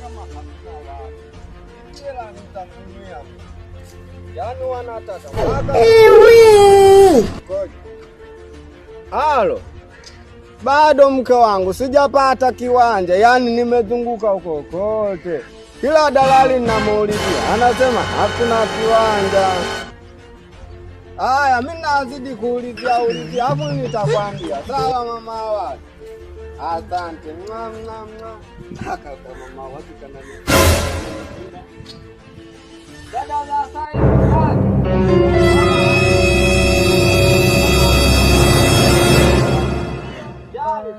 kama hakuna watu. Kila nitakunyia. Yaani wanataka. Halo. Bado mke wangu sijapata kiwanja, yaani nimezunguka huko kote. Kila dalali ninamuulizia anasema hakuna kiwanja. Haya, mimi nazidi kuulizia hapo nitakwambia. Sawa mama watu. Asante. Mpaka kwa mama watu kana ni. Dada za sai.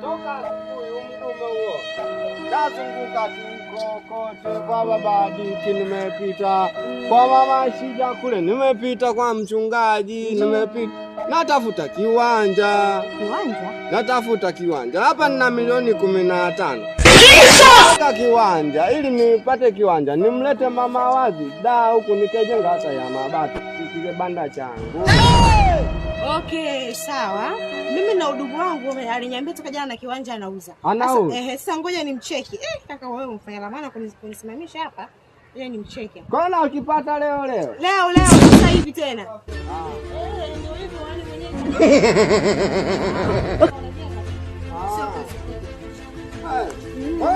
Toka huyu mdume huo. Kazunguka tu kote kwa baba Diki nimepita. Kwa mama Shija kule nimepita, kwa mchungaji nimepita. Natafuta kiwanja. Kiwanja? Natafuta kiwanja. Hapa nina milioni 15. Nataka kiwanja ili nipate kiwanja. Nimlete mama wazi. Huku nikejenga hata ya mabati. Kile banda changu. Okay, sawa. Mimi na udugu wangu aliniambia toka jana na kiwanja anauza. Anauza? Sasa ngoja nimcheki. Kaka wewe umfanya la maana kunisimamisha hapa. Ngoja nimcheki. Kona ukipata leo. Leo sasa hivi tena. Ndio hivyo wale mwenyewe.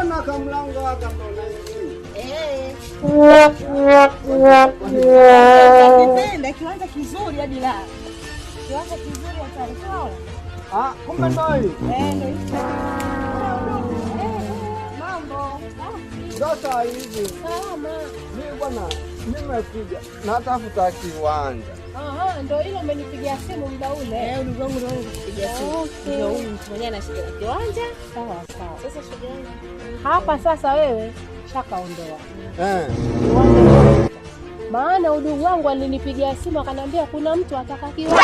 Ona kamlango hapa kona hivi. Nipenda kiwanja kizuri hadi la. Kiwanja kizuri hatari sawa. Kumbe ndio hiyo. Ndio. Mambo. Sasa hivi. Salama. Mimi bwana, nimekuja. Natafuta kiwanja. Ndio hilo umenipigia simu muda ule. Ndugu wangu ndio kupigia simu. Ndio huyu mtu mwenyewe anashika kiwanja. Sawa. Sasa shughuli yangu. Hapa sasa wewe shakaondoa. Maana udugu wangu alinipigia simu akaniambia kuna mtu ataka kiwanja.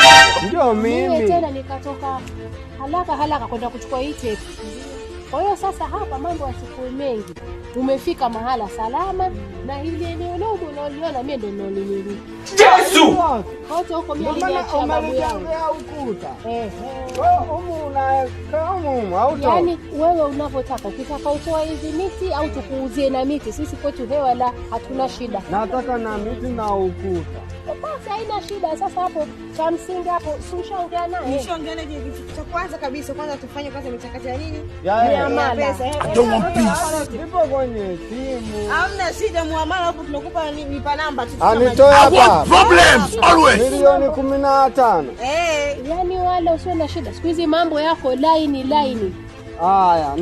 Ndio mimi. Tena nikatoka haraka kwenda kuchukua hii tape. Kwa hiyo sasa hapa mambo yasiku mengi. Umefika mahala salama na ile eneo dogo unaoliona mimi ndio nilolini. Yesu! Wote huko mimi niliacha babu yangu. Ukuta. Wewe unakaa au to? Yaani wewe unapotaka, ukitaka utoa hizi miti au tukuuzie na miti, sisi kwetu hewa la hatuna shida. Nataka na miti na ukuta. Basi haina shida. Sasa hapo cha msingi hapo ushaongea naye. Ushaongea naye kitu cha kwanza kabisa, kwanza tufanye kwanza michakato ya nini? Ya pesa. Nipo kwenye simu. Hamna shida, muamala hapo tunakupa nipa namba tu. Anitoa hapa. Problems always. Milioni 15. Yaani wala usio na shida. Siku hizi mambo yako line. Haya.